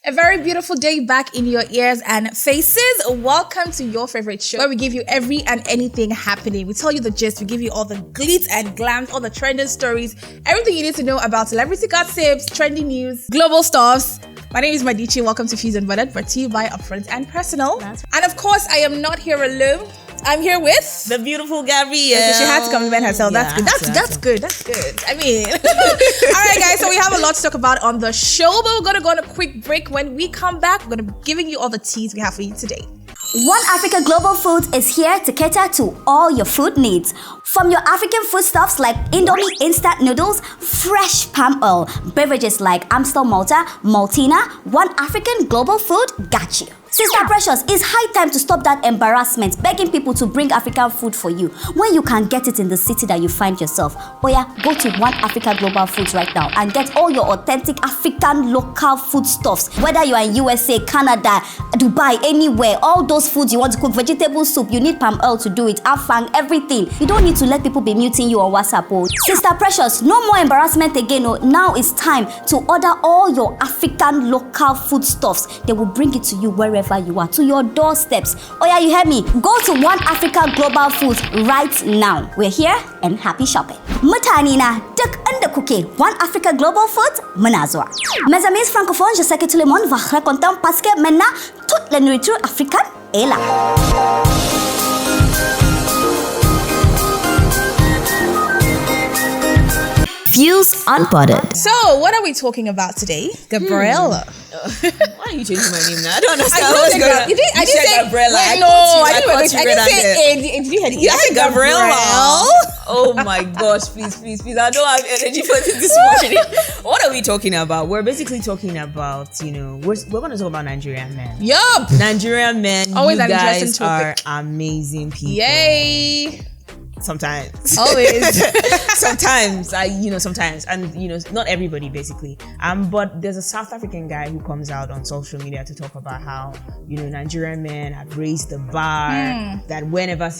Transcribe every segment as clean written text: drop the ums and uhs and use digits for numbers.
A very beautiful day back in your ears and faces. Welcome to your favorite show where we give you every and anything happening. We tell you the gist, we give you all the glitz and glams, all the trending stories, everything you need to know about celebrity gossips, trending news, global stuffs. My name is Madichi. Welcome to Fuse and Budded, brought to you by Upfront and Personal. And of course, I am not here alone. I'm here with the beautiful Gabrielle. Okay, she had to compliment herself. Yeah, that's good. That's good. I mean, all right, guys. So we have a lot to talk about on the show, but we're gonna go on a quick break. When we come back, we're gonna be giving you all the teas we have for you today. One Africa Global Foods is here to cater to all your food needs. From your African foodstuffs like Indomie instant noodles, fresh palm oil, beverages like Amstel Malta, Maltina, One African Global Food got you. Sister Precious, it's high time to stop that embarrassment, begging people to bring African food for you when you can get it in the city that you find yourself. Oh yeah, go to One Africa Global Foods right now and get all your authentic African local foodstuffs. Whether you are in USA, Canada, Dubai, anywhere, all those foods you want to cook, vegetable soup, you need palm oil to do it, afang, everything. You don't need to let people be muting you on WhatsApp. Oh. Sister Precious, no more embarrassment again. Oh. Now it's time to order all your African local foodstuffs. They will bring it to you wherever you are, to your doorsteps. Oh yeah, you heard me. Go to One Africa Global Foods right now. We're here and happy shopping. Mutane na duk inda kuke, One Africa Global Foods muna zuwa. Mes amis francophones, je sais que tout le monde va être content parce que maintenant toute la nourriture africaine est là. Fuse Unbudded. So, what are we talking about today, Gabriella? Why are you changing my name now? I don't understand I what's going on. I didn't say Gabriella. I didn't say did you hear it? You said Gabriella. Oh my gosh, please. I don't have energy for this morning. What are we talking about? We're basically talking about, we're going to talk about Nigerian men. Yup. Nigerian men, always you an guys interesting are topic. amazing people. Yay. Sometimes. Always. sometimes, and not everybody basically. But there's a South African guy who comes out on social media to talk about how, Nigerian men have raised the bar, that whenever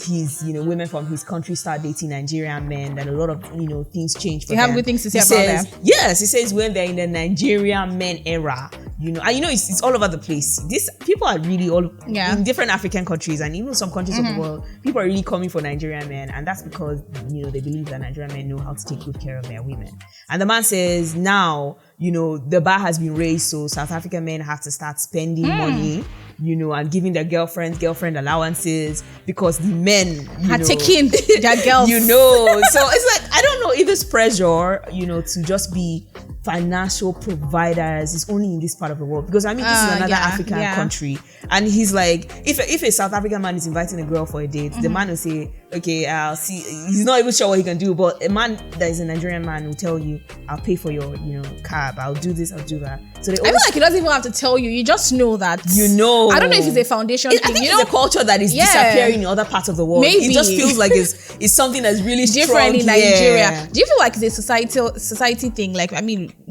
women from his country start dating Nigerian men, that a lot of, things change for them. You have good things to say about them. Yes, he says when they're in the Nigerian men era, it's all over the place. These people are really all in different African countries and even some countries of the world. People are really coming for Nigerian men, and that's because they believe that Nigerian men know how to take good care of their women. And the man says now, the bar has been raised, so South African men have to start spending money, and giving their girlfriend allowances because the men are taking their girls. So it's like I don't know if this pressure, to just be financial providers is only in this part of the world, because this is another African country, and he's like, if a South African man is inviting a girl for a date, the man will say, okay, I'll see. He's not even sure what he can do, but a man that is a Nigerian man will tell you, I'll pay for your cab, I'll do this, I'll do that. So I feel like he doesn't even have to tell you. You just know that. I don't know if it's a foundation thing. I think it's a culture that is disappearing in other parts of the world. Maybe. It just feels like it's something that's really different in Nigeria. Yeah. Do you feel like it's a society thing? Like,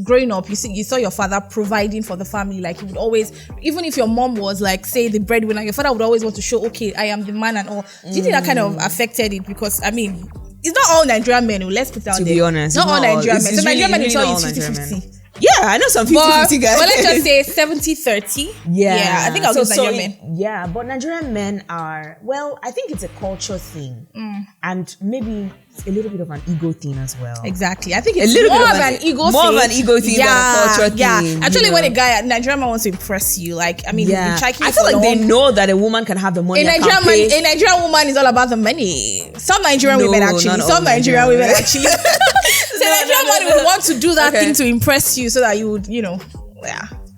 growing up, you saw your father providing for the family. Like, he would always, even if your mom was like, say, the breadwinner, your father would always want to show, okay, I am the man and all. Do you think that kind of affected it? Because it's not all Nigerian men. Let's put it out there. To be honest, not all Nigerian men. So really, Nigerian men really will tell you 50-50. Yeah, I know some 50-50 guys. But let's just say 70-30. Yeah, I think I'll say Nigerian men. Yeah, but Nigerian men are, I think it's a culture thing. And maybe a little bit of an ego thing as well. Exactly. I think it's more of an ego thing. More of an ego thing than a culture thing. Yeah. Actually, when a Nigerian man wants to impress you, I feel like they know that a woman can have the money. A Nigerian woman is all about the money. Some Nigerian women actually. Some Nigerian women actually. So Nigerian man will want to do that thing to impress you so that you would,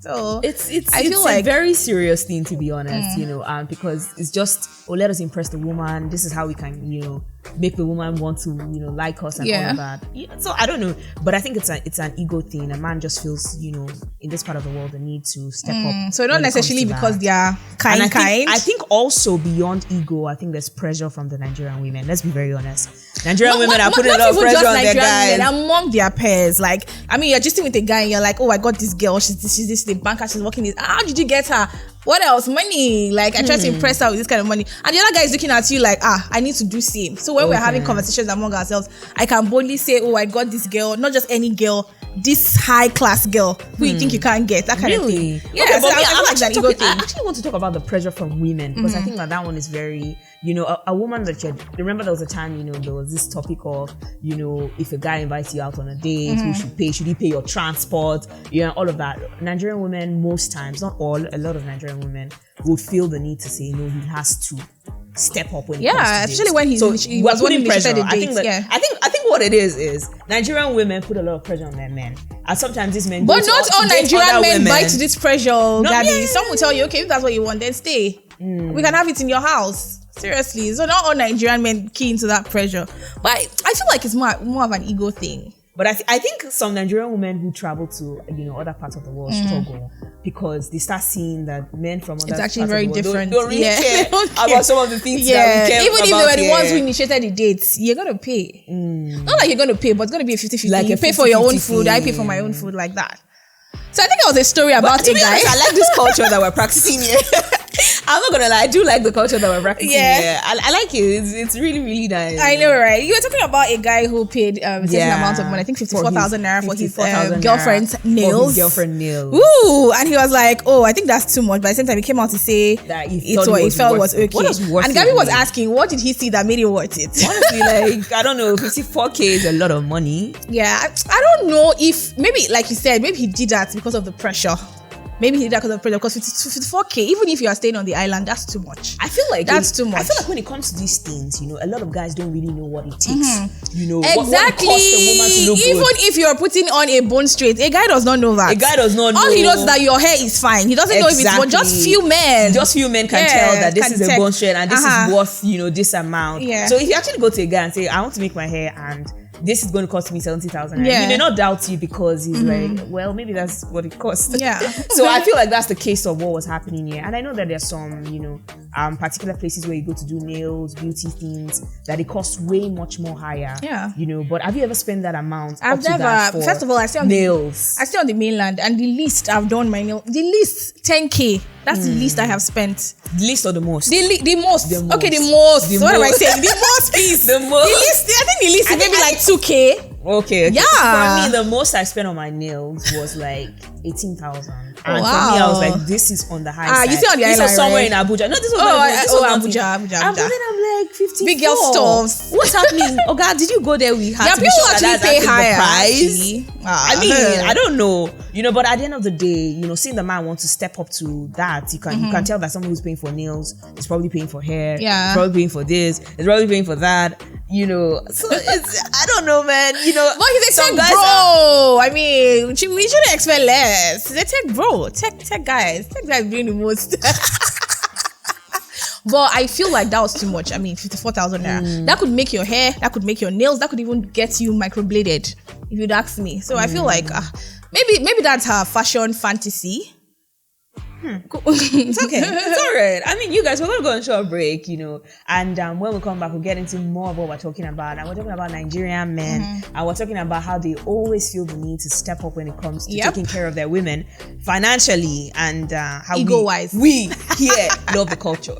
So it's a very serious thing, to be honest, because it's just, let us impress the woman. This is how we can, make the woman want to, like us and all of that. Yeah, so I don't know, but I think it's an ego thing. A man just feels, in this part of the world, the need to step up. So not necessarily because they are kind. I think also beyond ego, I think there's pressure from the Nigerian women. Let's be very honest. Nigerian women are putting a lot of pressure on their guys. Among their peers. Like, you're just with a guy and you're like, oh, I got this girl. She's this, the banker, she's working this. How did you get her? What else? Money. Like, I try to impress her with this kind of money. And the other guy is looking at you like, I need to do same. So when we're having conversations among ourselves, I can boldly say, oh, I got this girl, not just any girl. this high class girl who you think you can't get, that kind of thing. Yeah, okay, so but I I actually want to talk about the pressure from women, because I think that one is very, a woman that you remember, there was a time, there was this topic of, if a guy invites you out on a date, who should pay? Should he pay your transport? All of that. Nigerian women, most times, not all, a lot of Nigerian women would feel the need to say, no, he has to step up when it comes to especially dates. when he was putting pressure. I think what it is Nigerian women put a lot of pressure on their men, and sometimes these men. But not all Nigerian men bite to this pressure, Gabby. Yeah. Some will tell you, okay, if that's what you want, then stay. We can have it in your house. Seriously, so not all Nigerian men key into that pressure. But I feel like it's more of an ego thing. But I think some Nigerian women who travel to other parts of the world struggle, because they start seeing that men from other parts of the world different. Don't really care about some of the things that we care even about. If they were the ones who initiated the dates, you're gonna pay. Not like you're gonna pay, but it's gonna be a 50-50. Like you pay for your own food, I pay for my own food, like that. So I think it was a story about a guy. I like this culture that we're practicing here. I'm not gonna lie, I do like the culture that we're practicing here. I like it. It's really, really nice. I know, right? You were talking about a guy who paid a certain amount of money, I think 54,000 naira for his girlfriend's nails. For his girlfriend nails. Ooh, and he was like, oh, I think that's too much. But at the same time, he came out to say that he felt was okay. What was worth and Gabby was asking, what did he see that made it worth it? Honestly, like, I don't know, 54K is a lot of money. Yeah, I don't know if, maybe, like you said, maybe he did that because of the pressure. Maybe he did that because of pressure, because 54K, even if you are staying on the island, that's too much. I feel like that's too much. I feel like when it comes to these things, a lot of guys don't really know what it takes. Exactly. What it costs a woman to look even good. if you're putting on a bone straight, a guy does not know that. A guy does not know. All he knows is that your hair is fine. He doesn't know if it's, but just few men. Just few men can tell that this is a bone straight and this is worth, this amount. Yeah. So if you actually go to a guy and say, I want to make my hair and this is going to cost me 70,000. Yeah. He may not doubt you, because he's like, well, maybe that's what it costs. Yeah. So I feel like that's the case of what was happening here. And I know that there's some, particular places where you go to do nails, beauty things, that it costs way much more higher. Yeah. But have you ever spent that amount? I've never. First of all, I stay on nails. I stay on the mainland, and the least I've done my nail, the least 10K. That's the least I have spent. The least or the most? The most. The most. Okay, the most. The what most. am I saying? The most, please. The most. The least. I think the least is maybe like 2K. Okay. Yeah. For me, the most I spent on my nails was like 18,000. And for me, I was like, this is on the high side. You see on the island, this was somewhere right? in Abuja. No, this was Abuja. And then I'm like, 54. Big girl stuff. What's happening? Oh God, did you go there? We had to be people sure actually that pay that's higher. the price. I mean, I don't know. But at the end of the day, seeing the man want to step up to that, you can tell that someone who's paying for nails is probably paying for hair. Yeah. Is probably paying for this. Is probably paying for that. So it's, I don't know, man. But he's a tech bro. I mean, we shouldn't expect less. He's a tech bro. Tech guys doing the most. But I feel like that was too much. I mean, 54,000 naira. That could make your hair, that could make your nails, that could even get you microbladed, if you'd ask me. So I feel like maybe that's her fashion fantasy. It's okay. It's all right. I mean, you guys, we're going to go on a short break, and when we come back, we'll get into more of what we're talking about. And we're talking about Nigerian men, and we're talking about how they always feel the need to step up when it comes to taking care of their women financially, and how ego-wise. We here love the culture.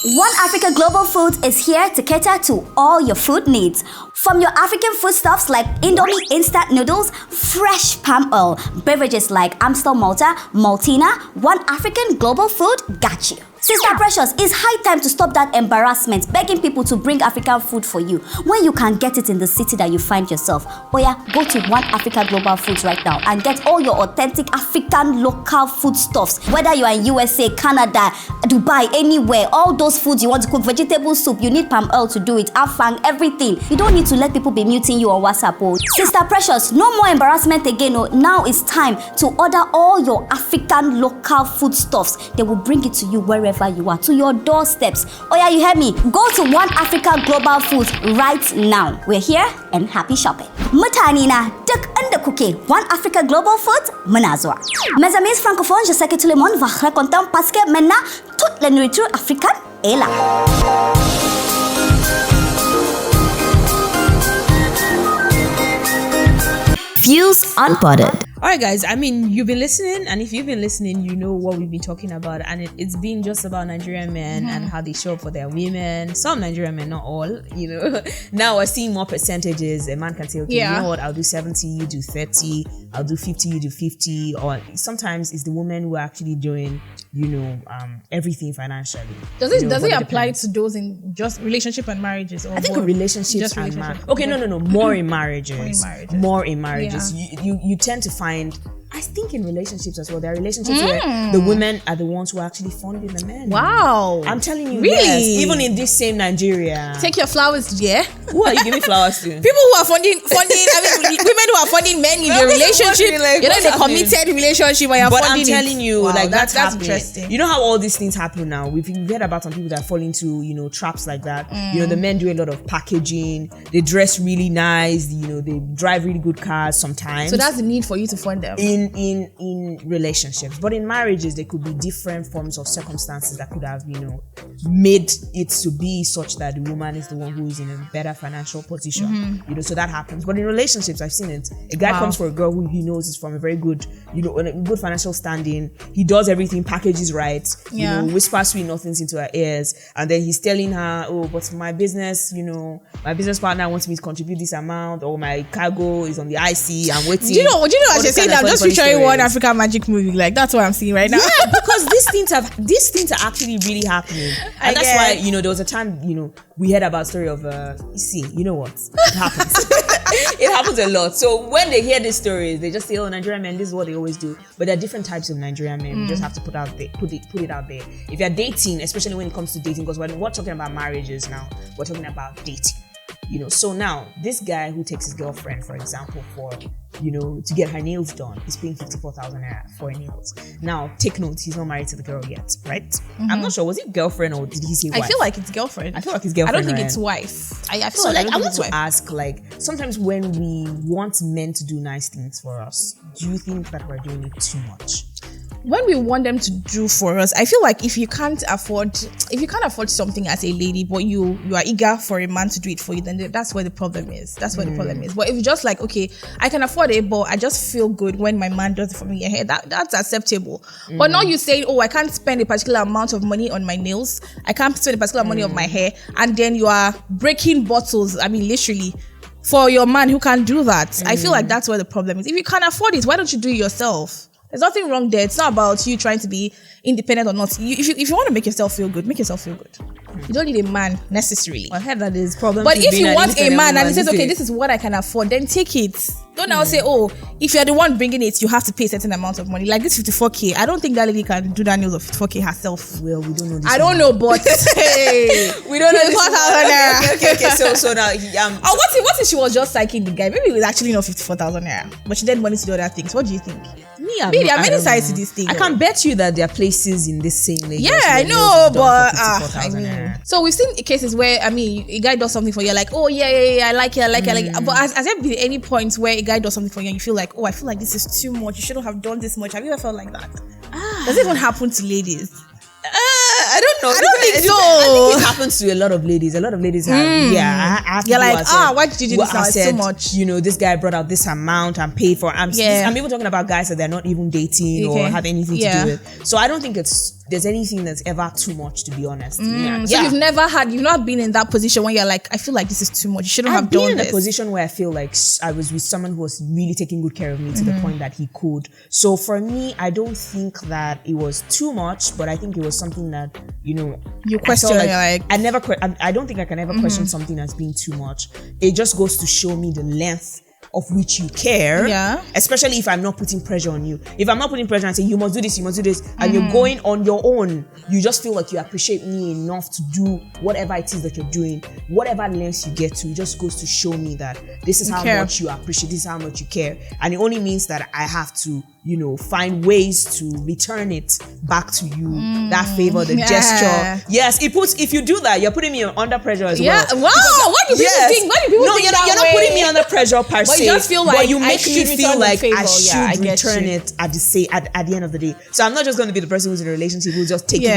One Africa Global Foods is here to cater to all your food needs. From your African foodstuffs like Indomie instant noodles, fresh palm oil, beverages like Amstel Malta, Maltina, One African Global Food got you. Sister Precious, it's high time to stop that embarrassment begging people to bring African food for you when you can get it in the city that you find yourself. Oh yeah, go to One Africa Global Foods right now and get all your authentic African local foodstuffs. Whether you are in USA, Canada, Dubai, anywhere, all those foods you want to cook, vegetable soup, you need palm oil to do it, afang, everything. You don't need to let people be muting you on WhatsApp. Oh. Sister Precious, no more embarrassment again. Oh. Now it's time to order all your African local foodstuffs. They will bring it to you wherever you are, to your doorsteps. Oh yeah, you heard me. Go to One Africa Global Foods right now. We're here and happy shopping. Mutane na duk inda kuke, One Africa Global Foods muna zuwa. Mes amis francophones, je sais que tout le monde va être content parce que maintenant toute la nourriture africaine est là. Fuse Unpotted. All right, guys. I mean, you've been listening, and if you've been listening, you know what we've been talking about, and it's been just about Nigerian men and how they show up for their women. Some Nigerian men, not all. Now we're seeing more percentages. A man can say, okay, you know what? I'll do 70, you do 30. I'll do 50, you do 50. Or sometimes it's the women who are actually doing, everything financially. Does it apply to those in just relationship and marriages? Or I think in relationships and marriages. Okay, no. More in marriages. More in marriages. Yeah. You tend to find, I think in relationships as well, there are relationships where the women are the ones who are actually funding the men. Wow. I'm telling you, really? Yes, even in this same Nigeria. Take your flowers, yeah? Who are you giving flowers to? People who are funding, women who are funding men in their relationship. Like, you're not in a committed relationship where you're but funding. I'm telling you, wow, that's interesting. You know how all these things happen now? We've heard about some people that fall into, traps like that. The men do a lot of packaging. They dress really nice. They drive really good cars sometimes. So that's the need for you to fund them. In relationships, but in marriages there could be different forms of circumstances that could have made it to be such that the woman is the one who is in a better financial position. So that happens. But in relationships, I've seen it. A guy comes for a girl who he knows is from a very good good financial standing. He does everything, packages right, whispers sweet nothings into her ears, and then he's telling her, oh, but my business, my business partner wants me to contribute this amount, or my cargo is on the IC, I'm waiting. Do you know as you're saying that, I'm just picturing one African magic movie, like that's what I'm seeing right now. Yeah, because these things are actually really happening. And that's why, there was a time, we heard about story of you know what? It happens. It happens a lot. So when they hear these stories, they just say, oh, Nigerian men, this is what they always do. But there are different types of Nigerian men. We just have to put it out there. If you're dating, especially when it comes to dating, because when we're talking about marriages now, we're talking about dating. So now this guy who takes his girlfriend, for example, for to get her nails done, he's paying 54,000 naira for nails. Now take note, he's not married to the girl yet, right? I'm not sure, was it girlfriend or did he say wife? I feel like it's girlfriend. I feel like it's girlfriend. I don't think it's wife. I feel so like I want to ask, sometimes when we want men to do nice things for us, do you think that we're doing it too much? When we want them to do for us, I feel like if you can't afford something as a lady, but you are eager for a man to do it for you, then that's where the problem is. That's where the problem is. But if you're just like, okay, I can afford it, but I just feel good when my man does it for me, that's acceptable. But now you say, oh, I can't spend a particular amount of money on my nails, I can't spend a particular money on my hair, and then you are breaking bottles, I mean literally, for your man who can't do that. I feel like that's where the problem is. If you can't afford it, why don't you do it yourself? There's nothing wrong there. It's not about you trying to be independent or not. If you want to make yourself feel good, make yourself feel good. You don't need a man necessarily. I heard that there's problems. But if you want a man and he says, okay, this is what I can afford, then take it. Don't now say, oh, if you're the one bringing it, you have to pay a certain amount of money. Like this 54K, I don't think that lady can do that nails of 54K herself. Well, we don't know this. I don't know, but hey, we don't know. Okay. So now, what if she was just psyching the guy? Maybe it was actually not 54,000 naira, but she then wanted to do other things. What do you think? Maybe there are many sides to this thing. I can bet you that there are places in this same Lagos. Yeah, I know, but so we've seen cases where a guy does something for you, like, oh yeah, I like it. But has there been any point where a guy does something for you and you feel like, oh, I feel like this is too much, you shouldn't have done this much? Have you ever felt like that? Does it even happen to ladies? I don't know. I don't think so. I think it happens to a lot of ladies. A lot of ladies have, you're like, why did you do this now? It's too much. This guy brought out this amount and paid for. I'm even talking about guys that they're not even dating or have anything to do with. So I don't think there's anything that's ever too much, to be honest. So you've not been in that position when you're like, I feel like this is too much. You shouldn't have done this. I've been in a position where I feel like I was with someone who was really taking good care of me to the point that he could. So for me, I don't think that it was too much, but I think it was something that, you question. I don't think I can ever question something as being too much. It just goes to show me the length of which you care, especially if I'm not putting pressure on you. If I'm not putting pressure and saying you must do this, and you're going on your own, you just feel like you appreciate me enough to do whatever it is that you're doing, whatever lengths you get to. It just goes to show me that this is how much you appreciate, this is how much you care, and it only means that I have to find ways to return it back to you, that favor, the gesture. Yes, if you do that, you're putting me under pressure as well. Wow, what do people think? What do people think? You're not putting me under pressure per se. But you just feel like you make me feel like I should return it at the end of the day. So I'm not just going to be the person who's in a relationship who's just taking.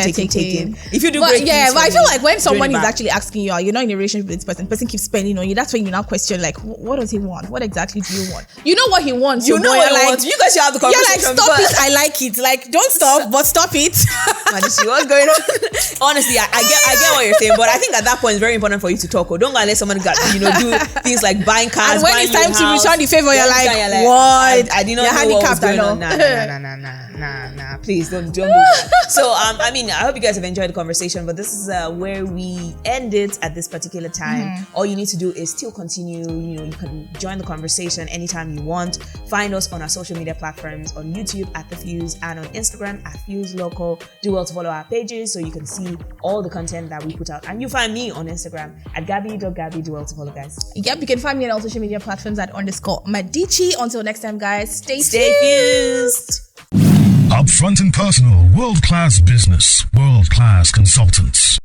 If you do great things, but I feel like when someone is actually asking you, you're not in a relationship with this person, the person keeps spending on you, that's when you now question, like, what does he want? What exactly do you want? You know what he wants. You know what he wants. You guys should have the conversation. You're like, stop it. I like it. Like, don't stop, but stop it. What's going on? Honestly, I get what you're saying, but I think at that point it's very important for you to talk. Or don't go and let someone do things like buying cars. And when it's time to return the favor, you're like, what? I did not know what was going on. Nah. Please don't do that. So I hope you guys have enjoyed the conversation, but this is where we end it at this particular time. All you need to do is still continue. You can join the conversation anytime you want. Find us on our social media platforms, on YouTube at The Fuse and on Instagram at Fuse Local. Do well to follow our pages so you can see all the content that we put out. And you find me on Instagram at Gabby.Gabby. Do well to follow, guys. Yep, you can find me on all social media platforms at _Madichi. Until next time, guys, stay fused. Upfront and personal, world-class business, world-class consultants.